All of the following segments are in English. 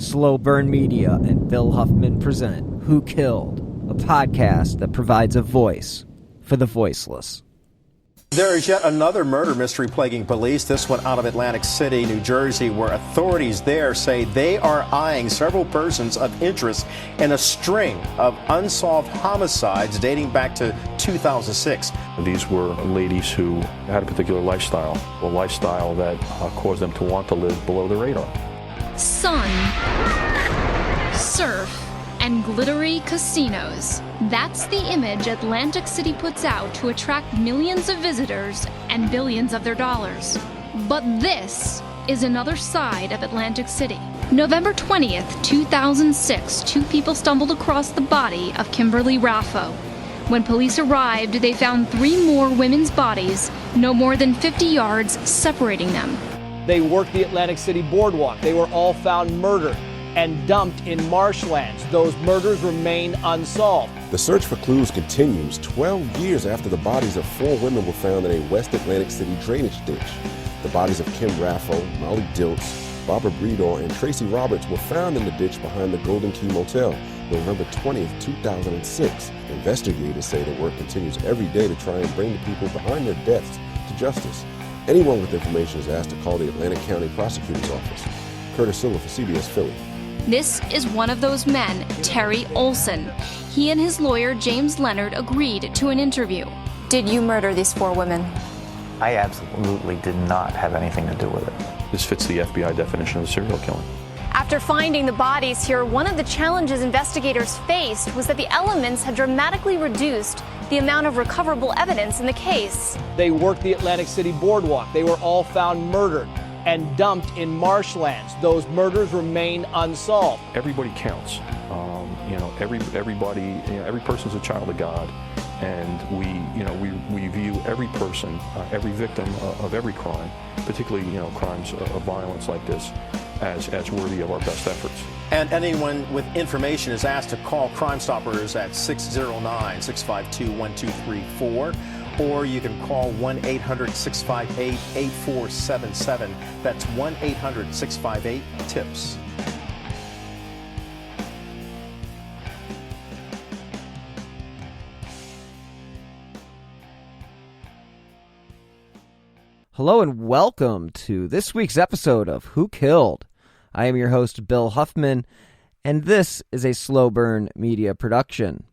Slow Burn Media and Bill Huffman present Who Killed, a podcast that provides a voice for the voiceless. There is yet another murder mystery plaguing police, this one out of Atlantic City, New Jersey, where authorities there say they are eyeing several persons of interest in a string of unsolved homicides dating back to 2006. These were ladies who had a particular lifestyle, a lifestyle that caused them to want to live below the radar. Sun, surf, and glittery casinos. That's the image Atlantic City puts out to attract millions of visitors and billions of their dollars. But this is another side of Atlantic City. November 20th, 2006, two people stumbled across the body of Kimberly Raffo. When police arrived, they found three more women's bodies, no more than 50 yards separating them. They worked the Atlantic City boardwalk. They were all found murdered and dumped in marshlands. Those murders remain unsolved. The search for clues continues 12 years after the bodies of four women were found in a West Atlantic City drainage ditch. The bodies of Kim Raffo, Molly Dilts, Barbara Breidor, and Tracy Roberts were found in the ditch behind the Golden Key Motel, November 20th, 2006. Investigators say the work continues every day to try and bring the people behind their deaths to justice. Anyone with information is asked to call the Atlanta County Prosecutor's Office. Curtis Silva for CBS Philly. This is one of those men, Terry Olison. He and his lawyer, James Leonard, agreed to an interview. Did you murder these four women? I absolutely did not have anything to do with it. This fits the FBI definition of serial killing. After finding the bodies here, one of the challenges investigators faced was that the elements had dramatically reduced the amount of recoverable evidence in the case. They worked the Atlantic City boardwalk. They were all found murdered and dumped in marshlands. Those murders remain unsolved. Everybody counts. Every person's a child of God, and we view every person, every victim of every crime, particularly crimes of violence like this, as worthy of our best efforts. And anyone with information is asked to call Crime Stoppers at 609-652-1234, or you can call 1-800-658-8477. That's 1-800-658-TIPS. Hello and welcome to this week's episode of Who Killed? I am your host, Bill Huffman, and this is a Slow Burn Media production.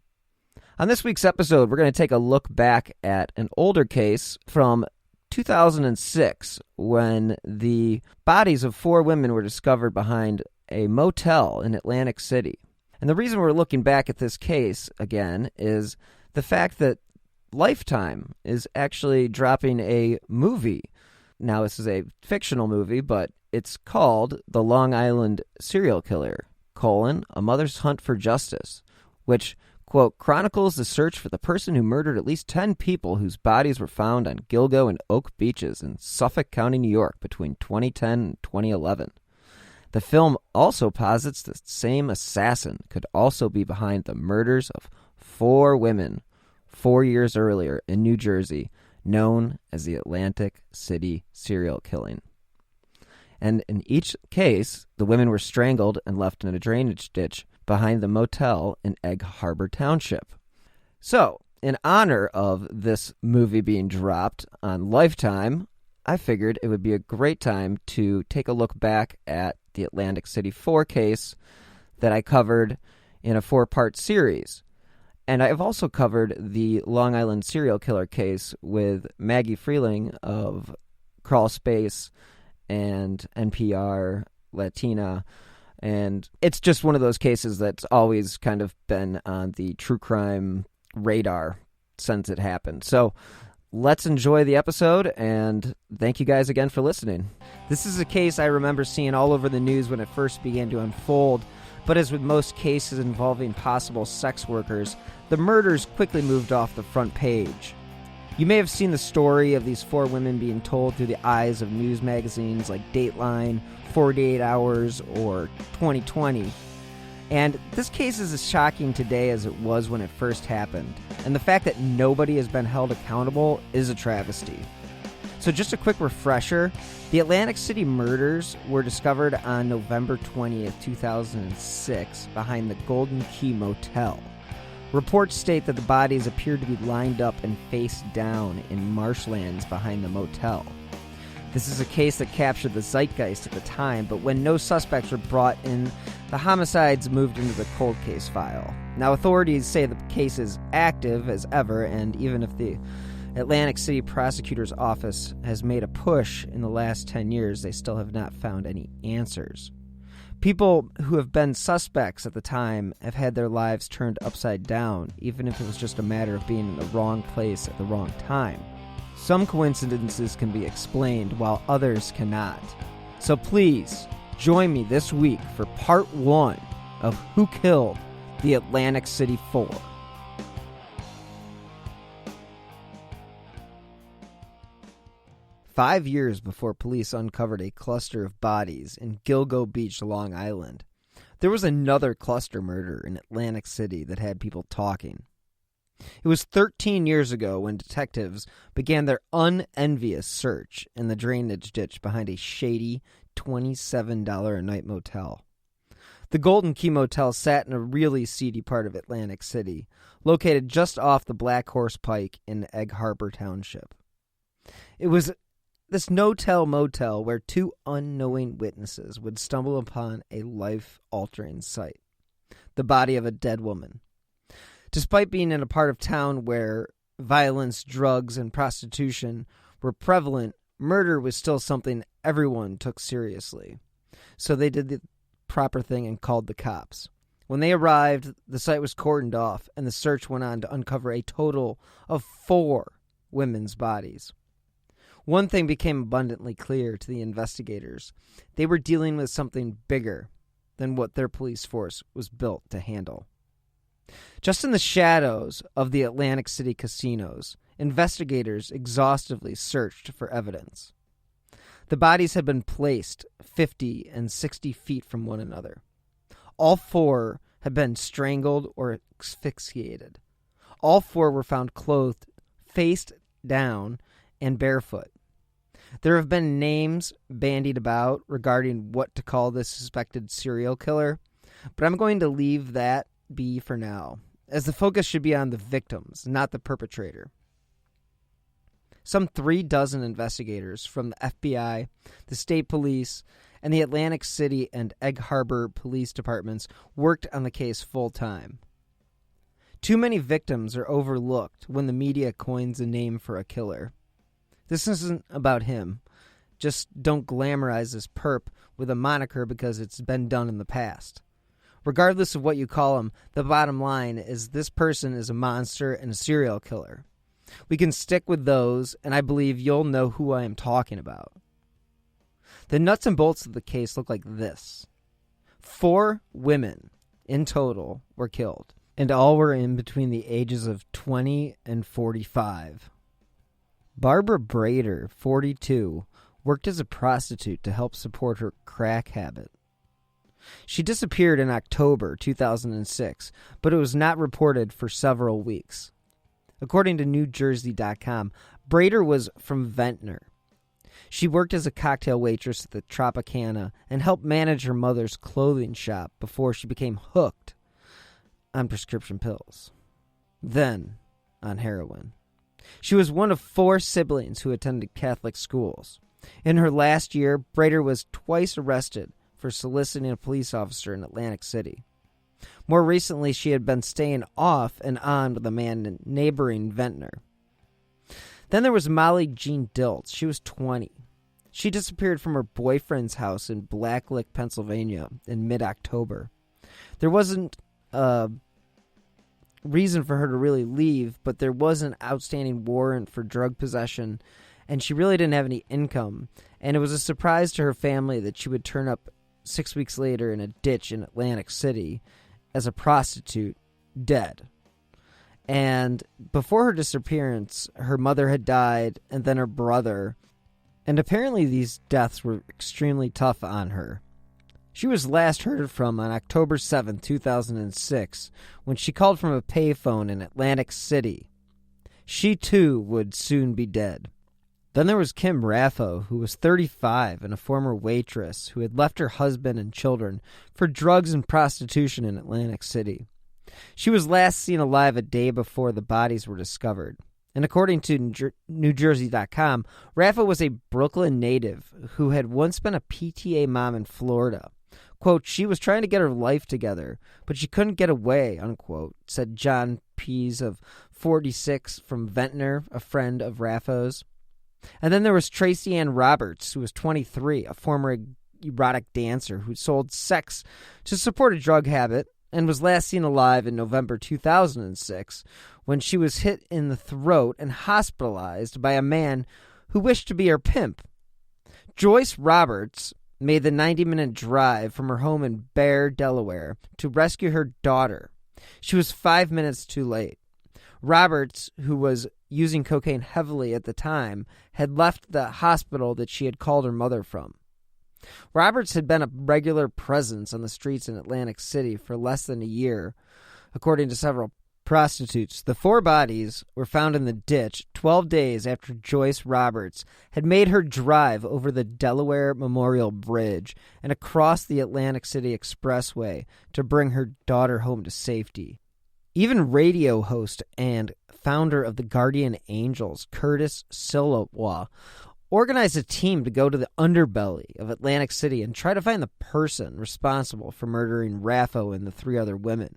On this week's episode, we're going to take a look back at an older case from 2006 when the bodies of four women were discovered behind a motel in Atlantic City. And the reason we're looking back at this case again is the fact that Lifetime is actually dropping a movie. Now, this is a fictional movie, but it's called The Long Island Serial Killer, A Mother's Hunt for Justice, which, quote, chronicles the search for the person who murdered at least 10 people whose bodies were found on Gilgo and Oak Beaches in Suffolk County, New York between 2010 and 2011. The film also posits the same assassin could also be behind the murders of four women 4 years earlier in New Jersey, known as the Atlantic City serial killing. And in each case, the women were strangled and left in a drainage ditch behind the motel in Egg Harbor Township. So, in honor of this movie being dropped on Lifetime, I figured it would be a great time to take a look back at the Atlantic City 4 case that I covered in a 4-part series. And I've also covered the Long Island serial killer case with Maggie Freeling of Crawl Space and NPR Latina. And it's just one of those cases that's always kind of been on the true crime radar since it happened. So let's enjoy the episode, and thank you guys again for listening. This is a case I remember seeing all over the news when it first began to unfold. But as with most cases involving possible sex workers, the murders quickly moved off the front page. You may have seen the story of these four women being told through the eyes of news magazines like Dateline, 48 Hours, or 2020. And this case is as shocking today as it was when it first happened. And the fact that nobody has been held accountable is a travesty. So just a quick refresher, the Atlantic City murders were discovered on November 20th, 2006 behind the Golden Key Motel. Reports state that the bodies appeared to be lined up and face down in marshlands behind the motel. This is a case that captured the zeitgeist at the time, but when no suspects were brought in, the homicides moved into the cold case file. Now, authorities say the case is active as ever, and even if the Atlantic City Prosecutor's Office has made a push in the last 10 years, they still have not found any answers. People who have been suspects at the time have had their lives turned upside down, even if it was just a matter of being in the wrong place at the wrong time. Some coincidences can be explained, while others cannot. So please, join me this week for part 1 of Who Killed the Atlantic City Four. Five years before police uncovered a cluster of bodies in Gilgo Beach, Long Island, there was another cluster murder in Atlantic City that had people talking. It was 13 years ago when detectives began their unenvious search in the drainage ditch behind a shady $27 a night motel. The Golden Key Motel sat in a really seedy part of Atlantic City, located just off the Black Horse Pike in Egg Harbor Township. It was this no-tell motel where two unknowing witnesses would stumble upon a life-altering sight: the body of a dead woman. Despite being in a part of town where violence, drugs, and prostitution were prevalent, murder was still something everyone took seriously. So they did the proper thing and called the cops. When they arrived, the site was cordoned off, and the search went on to uncover a total of 4 women's bodies. One thing became abundantly clear to the investigators: they were dealing with something bigger than what their police force was built to handle. Just in the shadows of the Atlantic City casinos, investigators exhaustively searched for evidence. The bodies had been placed 50 and 60 feet from one another. All 4 had been strangled or asphyxiated. All 4 were found clothed face down and barefoot. There have been names bandied about regarding what to call this suspected serial killer, but I'm going to leave that be for now, as the focus should be on the victims, not the perpetrator. Some 36 investigators from the FBI, the state police, and the Atlantic City and Egg Harbor police departments worked on the case full-time. Too many victims are overlooked when the media coins a name for a killer. This isn't about him. Just don't glamorize this perp with a moniker because it's been done in the past. Regardless of what you call him, the bottom line is this person is a monster and a serial killer. We can stick with those, and I believe you'll know who I am talking about. The nuts and bolts of the case look like this. 4 women in total were killed, and all were in between the ages of 20 and 45. Barbara Breidor, 42, worked as a prostitute to help support her crack habit. She disappeared in October 2006, but it was not reported for several weeks. According to NewJersey.com, Breidor was from Ventnor. She worked as a cocktail waitress at the Tropicana and helped manage her mother's clothing shop before she became hooked on prescription pills, then on heroin. She was one of 4 siblings who attended Catholic schools. In her last year, Breidor was twice arrested for soliciting a police officer in Atlantic City. More recently, she had been staying off and on with a man in neighboring Ventnor. Then there was Molly Jean Dilts. She was 20. She disappeared from her boyfriend's house in Blacklick, Pennsylvania in mid-October. There wasn't a reason for her to really leave, but there was an outstanding warrant for drug possession, and she really didn't have any income. And it was a surprise to her family that she would turn up 6 weeks later in a ditch in Atlantic City as a prostitute, dead. And before her disappearance, her mother had died, and then her brother. And apparently these deaths were extremely tough on her. She was last heard from on October 7, 2006, when she called from a payphone in Atlantic City. She, too, would soon be dead. Then there was Kim Raffo, who was 35 and a former waitress who had left her husband and children for drugs and prostitution in Atlantic City. She was last seen alive a day before the bodies were discovered. And according to NewJersey.com, Raffo was a Brooklyn native who had once been a PTA mom in Florida. Quote, she was trying to get her life together, but she couldn't get away, unquote, said John Pease of 46 from Ventnor, a friend of Raffo's. And then there was Tracy Ann Roberts, who was 23, a former erotic dancer who sold sex to support a drug habit and was last seen alive in November 2006 when she was hit in the throat and hospitalized by a man who wished to be her pimp. Joyce Roberts made the 90-minute drive from her home in Bear, Delaware, to rescue her daughter. She was 5 minutes too late. Roberts, who was using cocaine heavily at the time, had left the hospital that she had called her mother from. Roberts had been a regular presence on the streets in Atlantic City for less than a year, according to several prostitutes. The 4 bodies were found in the ditch 12 days after Joyce Roberts had made her drive over the Delaware Memorial Bridge and across the Atlantic City Expressway to bring her daughter home to safety. Even radio host and founder of the Guardian Angels, Curtis Silowa, organized a team to go to the underbelly of Atlantic City and try to find the person responsible for murdering Raffo and the 3 other women.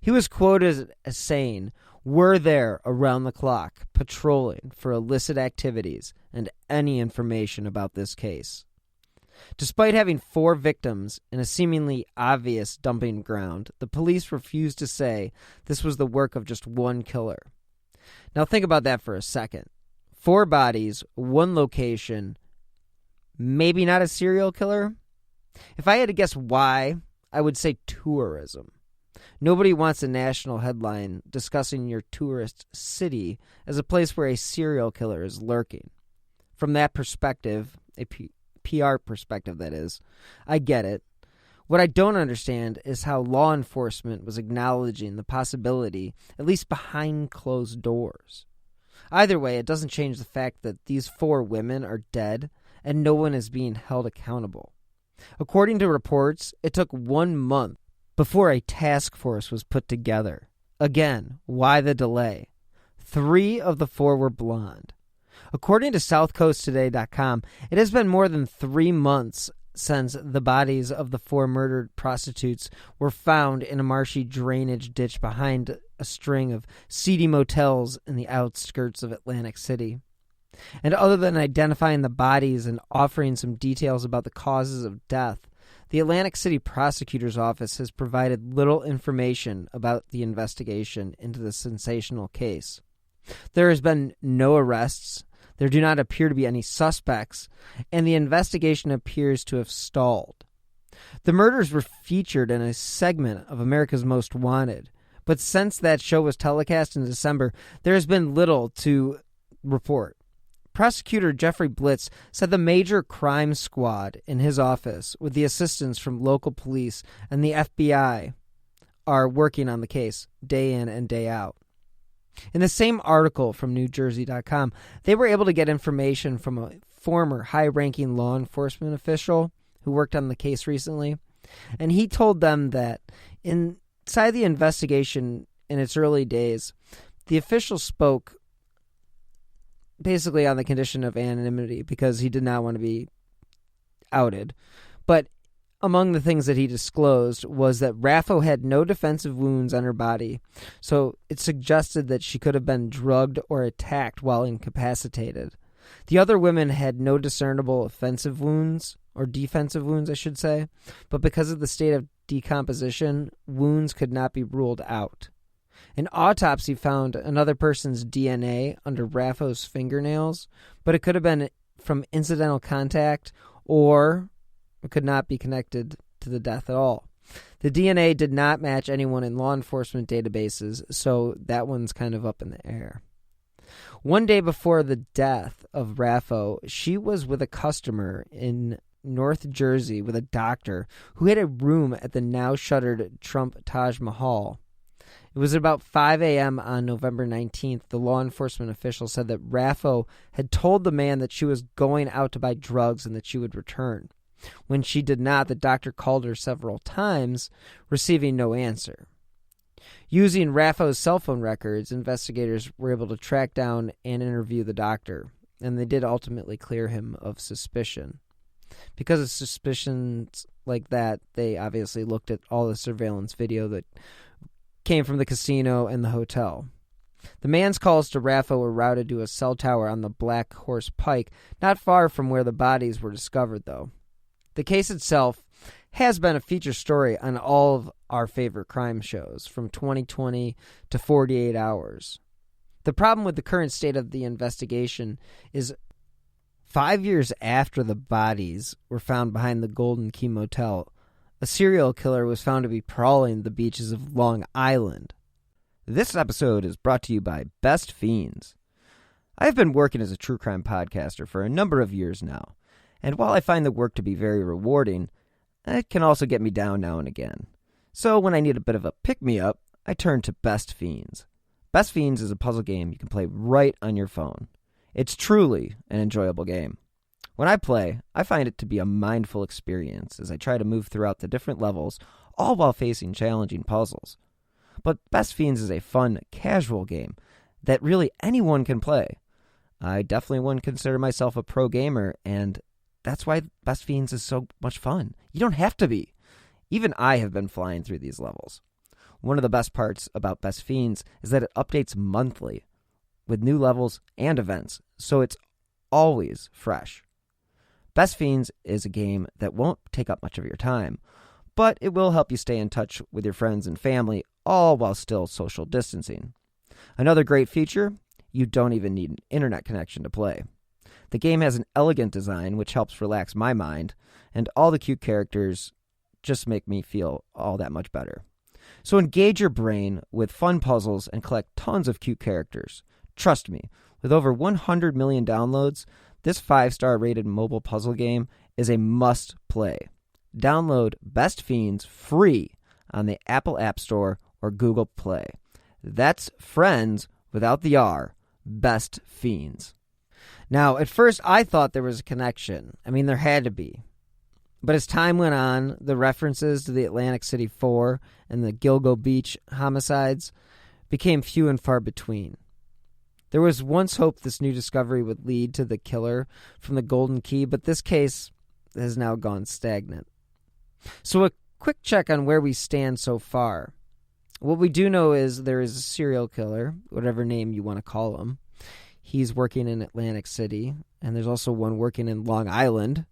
He was quoted as saying, "We're there around the clock, patrolling for illicit activities and any information about this case." Despite having 4 victims in a seemingly obvious dumping ground, the police refused to say this was the work of just one killer. Now think about that for a second. 4 bodies, 1 location, maybe not a serial killer? If I had to guess why, I would say tourism. Nobody wants a national headline discussing your tourist city as a place where a serial killer is lurking. From that perspective, a PR perspective that is, I get it. What I don't understand is how law enforcement was acknowledging the possibility, at least behind closed doors. Either way, it doesn't change the fact that these 4 women are dead and no one is being held accountable. According to reports, it took 1 month before a task force was put together. Again, why the delay? 3 of the 4 were blonde. According to SouthCoastToday.com, it has been more than 3 months since the bodies of the 4 murdered prostitutes were found in a marshy drainage ditch behind a string of seedy motels in the outskirts of Atlantic City. And other than identifying the bodies and offering some details about the causes of death, the Atlantic City Prosecutor's Office has provided little information about the investigation into the sensational case. There has been no arrests, there do not appear to be any suspects, and the investigation appears to have stalled. The murders were featured in a segment of America's Most Wanted, but since that show was telecast in December, there has been little to report. Prosecutor Jeffrey Blitz said the major crime squad in his office, with the assistance from local police and the FBI, are working on the case day in and day out. In the same article from NewJersey.com, they were able to get information from a former high-ranking law enforcement official who worked on the case recently, and he told them that inside the investigation in its early days, the official spoke basically on the condition of anonymity because he did not want to be outed. But among the things that he disclosed was that Raffo had no defensive wounds on her body, so it suggested that she could have been drugged or attacked while incapacitated. The other women had no discernible offensive wounds, or defensive wounds, I should say, but because of the state of decomposition, wounds could not be ruled out. An autopsy found another person's DNA under Raffo's fingernails, but it could have been from incidental contact or it could not be connected to the death at all. The DNA did not match anyone in law enforcement databases, so that one's kind of up in the air. One day before the death of Raffo, she was with a customer in North Jersey with a doctor who had a room at the now-shuttered Trump Taj Mahal. It was about 5 a.m. on November 19th. The law enforcement official said that Raffo had told the man that she was going out to buy drugs and that she would return. When she did not, the doctor called her several times, receiving no answer. Using Raffo's cell phone records, investigators were able to track down and interview the doctor, and they did ultimately clear him of suspicion. Because of suspicions like that, they obviously looked at all the surveillance video that came from the casino and the hotel. The man's calls to Raffo were routed to a cell tower on the Black Horse Pike, not far from where the bodies were discovered, though. The case itself has been a feature story on all of our favorite crime shows, from 2020 to 48 Hours. The problem with the current state of the investigation is 5 years after the bodies were found behind the Golden Key Motel, a serial killer was found to be prowling the beaches of Long Island. This episode is brought to you by Best Fiends. I have been working as a true crime podcaster for a number of years now, and while I find the work to be very rewarding, it can also get me down now and again. So when I need a bit of a pick-me-up, I turn to Best Fiends. Best Fiends is a puzzle game you can play right on your phone. It's truly an enjoyable game. When I play, I find it to be a mindful experience as I try to move throughout the different levels, all while facing challenging puzzles. But Best Fiends is a fun, casual game that really anyone can play. I definitely wouldn't consider myself a pro gamer, and that's why Best Fiends is so much fun. You don't have to be. Even I have been flying through these levels. One of the best parts about Best Fiends is that it updates monthly with new levels and events, so it's always fresh. Best Fiends is a game that won't take up much of your time, but it will help you stay in touch with your friends and family, all while still social distancing. Another great feature, you don't even need an internet connection to play. The game has an elegant design, which helps relax my mind, and all the cute characters just make me feel all that much better. So engage your brain with fun puzzles and collect tons of cute characters. Trust me, with over 100 million downloads, this 5-star rated mobile puzzle game is a must-play. Download Best Fiends free on the Apple App Store or Google Play. That's friends without the R, Best Fiends. Now, at first I thought there was a connection. I mean, there had to be. But as time went on, the references to the Atlantic City Four and the Gilgo Beach homicides became few and far between. There was once hope this new discovery would lead to the killer from the Golden Key, but this case has now gone stagnant. So a quick check on where we stand so far. What we do know is there is a serial killer, whatever name you want to call him. He's working in Atlantic City, and there's also one working in Long Island.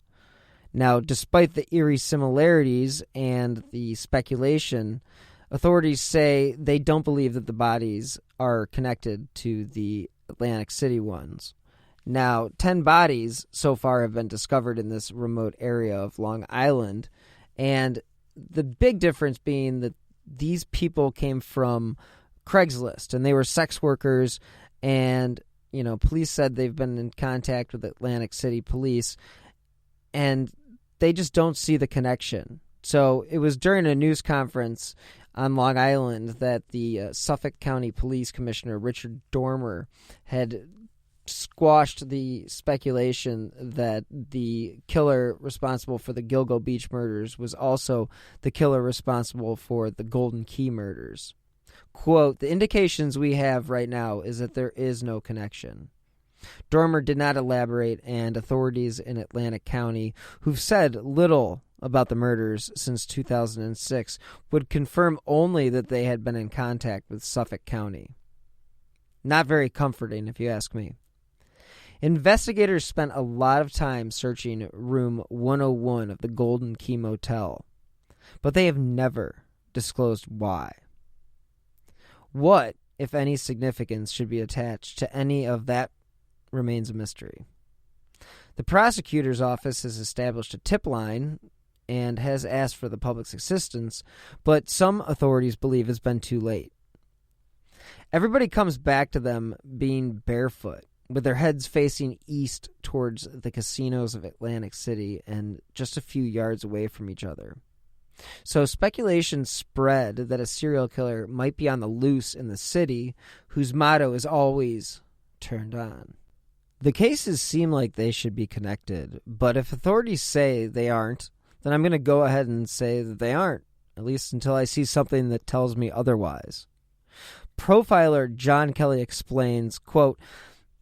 Now, despite the eerie similarities and the speculation, authorities say they don't believe that the bodies are connected to the Atlantic City ones. Now, 10 bodies so far have been discovered in this remote area of Long Island, and the big difference being that these people came from Craigslist, and they were sex workers, and, you know, police said they've been in contact with Atlantic City police, and they just don't see the connection. So it was during a news conference on Long Island that the Suffolk County Police Commissioner Richard Dormer had squashed the speculation that the killer responsible for the Gilgo Beach murders was also the killer responsible for the Golden Key murders. Quote, "The indications we have right now is that there is no connection." Dormer did not elaborate, and authorities in Atlantic County, who've said little about the murders since 2006, would confirm only that they had been in contact with Suffolk County. Not very comforting, if you ask me. Investigators spent a lot of time searching room 101 of the Golden Key Motel, but they have never disclosed why. What, if any, significance should be attached to any of that remains a mystery. The prosecutor's office has established a tip line and has asked for the public's assistance, but some authorities believe it's been too late. Everybody comes back to them being barefoot, with their heads facing east towards the casinos of Atlantic City and just a few yards away from each other. So speculation spread that a serial killer might be on the loose in the city, whose motto is always turned on. The cases seem like they should be connected, but if authorities say they aren't, then I'm going to go ahead and say that they aren't, at least until I see something that tells me otherwise. Profiler John Kelly explains, quote,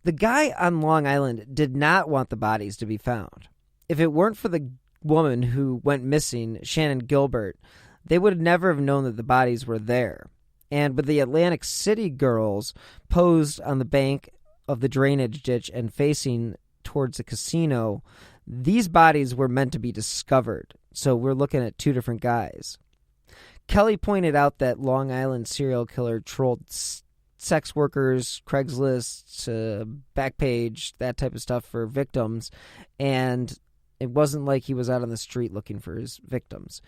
"The guy on Long Island did not want the bodies to be found. If it weren't for the woman who went missing, Shannon Gilbert, they would never have known that the bodies were there. And with the Atlantic City girls posed on the bank of the drainage ditch and facing towards the casino, these bodies were meant to be discovered. So we're looking at two different guys." Kelly pointed out that Long Island serial killer trolled sex workers, Craigslist, Backpage, that type of stuff for victims, and it wasn't like he was out on the street looking for his victims.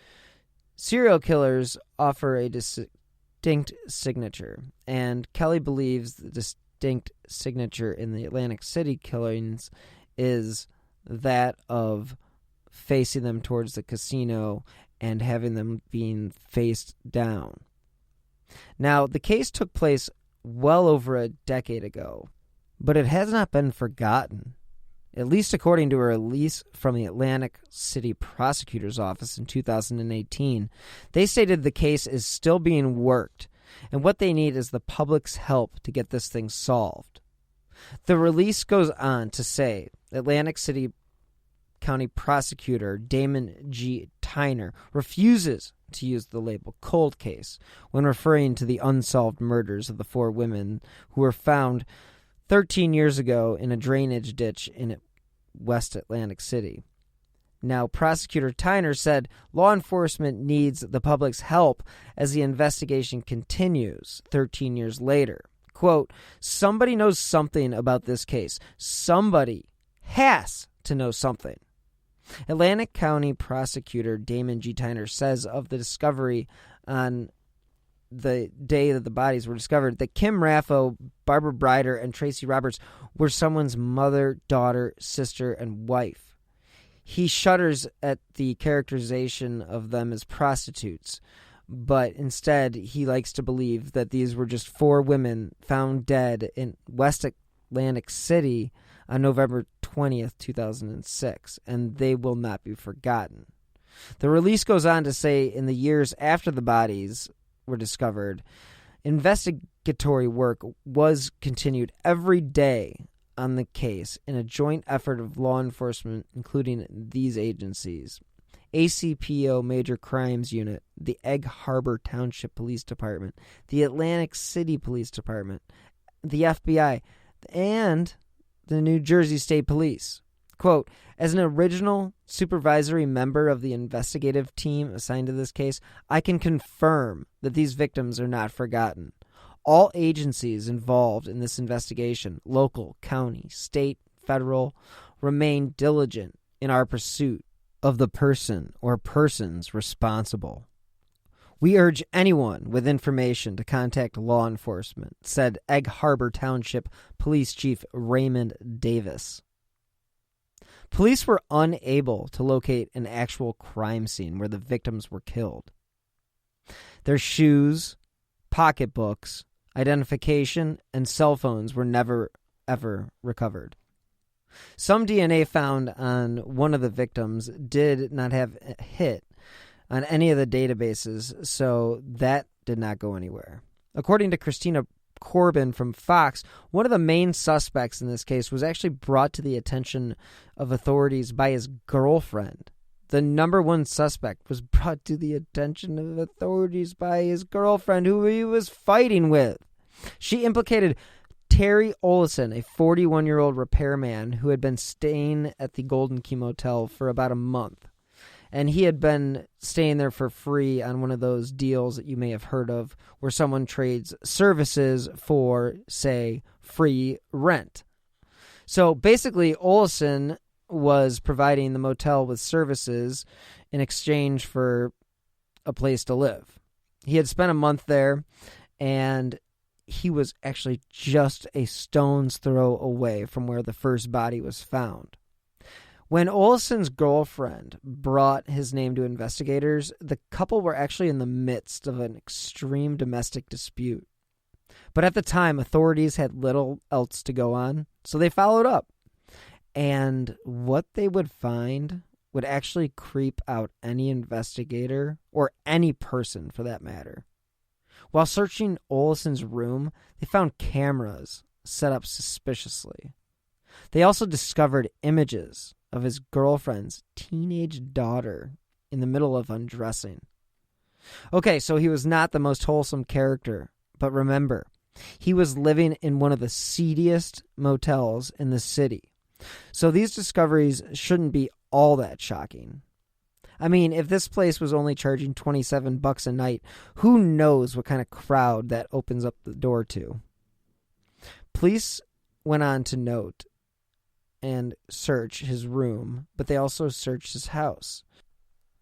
Serial killers offer a distinct signature, and Kelly believes the distinct signature in the Atlantic City killings is that of facing them towards the casino and having them being faced down. Now, the case took place well over a decade ago, but it has not been forgotten. At least according to a release from the Atlantic City Prosecutor's Office in 2018, they stated the case is still being worked, and what they need is the public's help to get this thing solved. The release goes on to say Atlantic City County Prosecutor Damon G. Tyner refuses to use the label cold case when referring to the unsolved murders of the 4 women who were found 13 years ago in a drainage ditch in West Atlantic City. Now, Prosecutor Tyner said law enforcement needs the public's help as the investigation continues 13 years later. Quote, "Somebody knows something about this case. Somebody has to know something." Atlantic County Prosecutor Damon G. Tyner says of the discovery on the day that the bodies were discovered that Kim Raffo, Barbara Breidor, and Tracy Roberts were someone's mother, daughter, sister, and wife. He shudders at the characterization of them as prostitutes, but instead he likes to believe that these were just 4 women found dead in West Atlantic City on November 20th, 2006, and they will not be forgotten. The release goes on to say in the years after the bodies were discovered, investigatory work was continued every day on the case in a joint effort of law enforcement, including these agencies: ACPO Major Crimes Unit, the Egg Harbor Township Police Department, the Atlantic City Police Department, the FBI, and the New Jersey State Police. Quote, "As an original supervisory member of the investigative team assigned to this case, I can confirm that these victims are not forgotten. All agencies involved in this investigation, local, county, state, federal, remain diligent in our pursuit of the person or persons responsible. We urge anyone with information to contact law enforcement," said Egg Harbor Township Police Chief Raymond Davis. Police were unable to locate an actual crime scene where the victims were killed. Their shoes, pocketbooks, identification, and cell phones were never, ever recovered. Some DNA found on one of the victims did not have a hit on any of the databases, so that did not go anywhere. According to Christina Corbin from Fox, one of the main suspects in this case was actually brought to the attention of authorities by his girlfriend. The number one suspect was brought to the attention of authorities by his girlfriend, who he was fighting with. She implicated Terry Olison, a 41-year-old repairman who had been staying at the Golden Key Motel for about a month. And he had been staying there for free on one of those deals that you may have heard of, where someone trades services for, say, free rent. So basically, Olison was providing the motel with services in exchange for a place to live. He had spent a month there, and he was actually just a stone's throw away from where the first body was found. When Olison's girlfriend brought his name to investigators, the couple were actually in the midst of an extreme domestic dispute. But at the time, authorities had little else to go on, so they followed up. And what they would find would actually creep out any investigator, or any person for that matter. While searching Olison's room, they found cameras set up suspiciously. They also discovered images of his girlfriend's teenage daughter in the middle of undressing. Okay, so he was not the most wholesome character, but remember, he was living in one of the seediest motels in the city. So these discoveries shouldn't be all that shocking. I mean, if this place was only charging $27 a night, who knows what kind of crowd that opens up the door to. Police went on to note and search his room, but they also searched his house.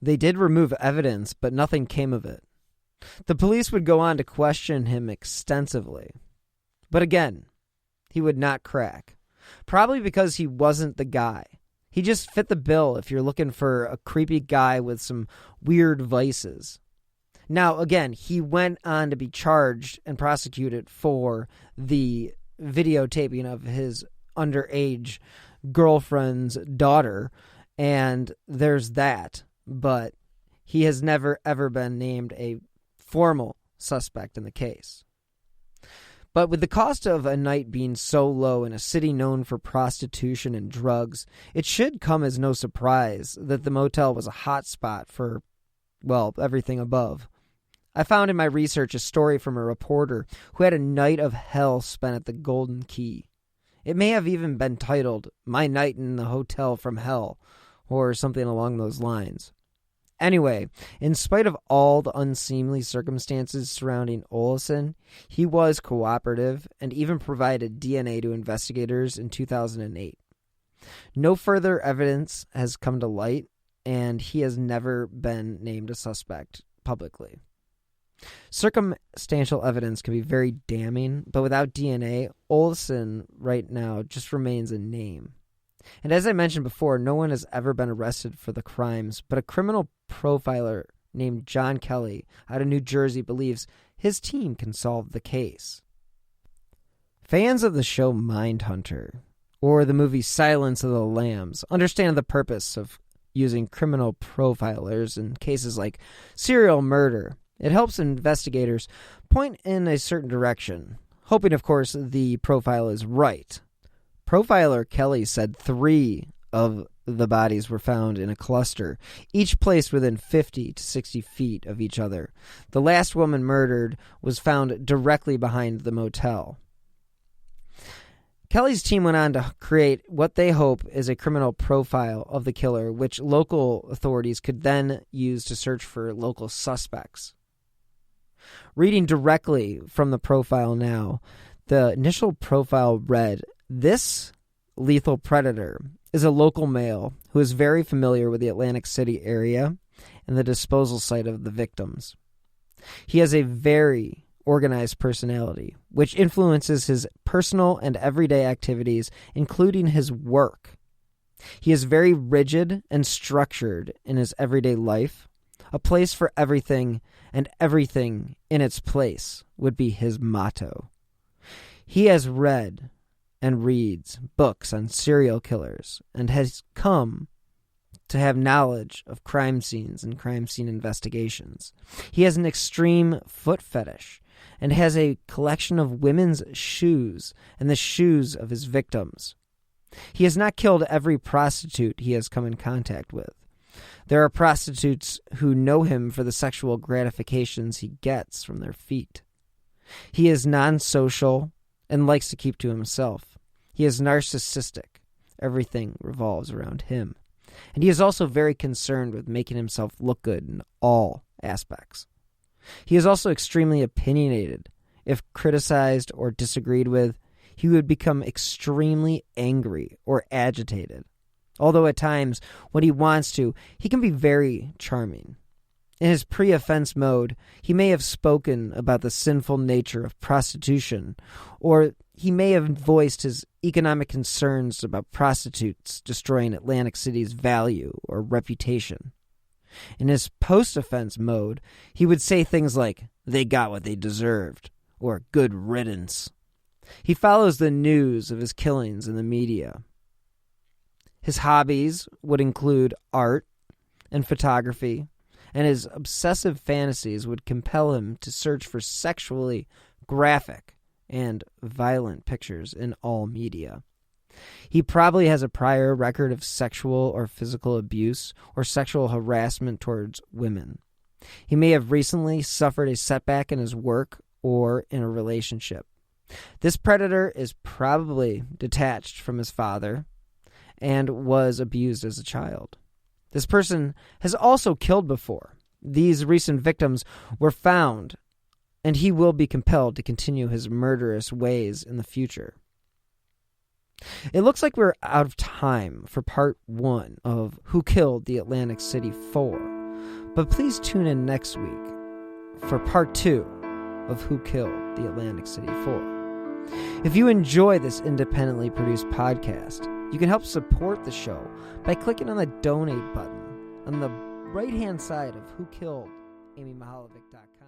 They did remove evidence, but nothing came of it. The police would go on to question him extensively. But again, he would not crack. Probably because he wasn't the guy. He just fit the bill if you're looking for a creepy guy with some weird vices. Now, again, he went on to be charged and prosecuted for the videotaping of his underage girlfriend's daughter, and there's that. But he has never, ever been named a formal suspect in the case. But with the cost of a night being so low in a city known for prostitution and drugs, it should come as no surprise that the motel was a hot spot for, well, everything above. I found in my research a story from a reporter who had a night of hell spent at the Golden Key. It may have even been titled, "My Night in the Hotel from Hell," or something along those lines. Anyway, in spite of all the unseemly circumstances surrounding Olison, he was cooperative and even provided DNA to investigators in 2008. No further evidence has come to light, and he has never been named a suspect publicly. Circumstantial evidence can be very damning, but without DNA, Olison right now just remains a name. And as I mentioned before, no one has ever been arrested for the crimes, but a criminal profiler named John Kelly out of New Jersey believes his team can solve the case. Fans of the show Mindhunter, or the movie Silence of the Lambs, understand the purpose of using criminal profilers in cases like serial murder. It helps investigators point in a certain direction, hoping, of course, the profile is right. Profiler Kelly said 3 of the bodies were found in a cluster, each placed within 50 to 60 feet of each other. The last woman murdered was found directly behind the motel. Kelly's team went on to create what they hope is a criminal profile of the killer, which local authorities could then use to search for local suspects. Reading directly from the profile now, the initial profile read, "This lethal predator is a local male who is very familiar with the Atlantic City area and the disposal site of the victims. He has a very organized personality, which influences his personal and everyday activities, including his work. He is very rigid and structured in his everyday life. A place for everything and everything in its place would be his motto. He has read and reads books on serial killers and has come to have knowledge of crime scenes and crime scene investigations. He has an extreme foot fetish and has a collection of women's shoes and the shoes of his victims. He has not killed every prostitute he has come in contact with. There are prostitutes who know him for the sexual gratifications he gets from their feet. He is non-social and likes to keep to himself. He is narcissistic. Everything revolves around him. And he is also very concerned with making himself look good in all aspects. He is also extremely opinionated. If criticized or disagreed with, he would become extremely angry or agitated. Although at times, when he wants to, he can be very charming. In his pre-offense mode, he may have spoken about the sinful nature of prostitution, or he may have voiced his economic concerns about prostitutes destroying Atlantic City's value or reputation. In his post-offense mode, he would say things like, "They got what they deserved," or "good riddance." He follows the news of his killings in the media. His hobbies would include art and photography, and his obsessive fantasies would compel him to search for sexually graphic and violent pictures in all media. He probably has a prior record of sexual or physical abuse or sexual harassment towards women. He may have recently suffered a setback in his work or in a relationship. This predator is probably detached from his father and was abused as a child. This person has also killed before. These recent victims were found, and he will be compelled to continue his murderous ways in the future. It looks like we're out of time for part 1 of Who Killed the Atlantic City 4, but please tune in next week for part 2 of Who Killed the Atlantic City 4. If you enjoy this independently produced podcast, you can help support the show by clicking on the donate button on the right-hand side of whokilledamymihalovic.com.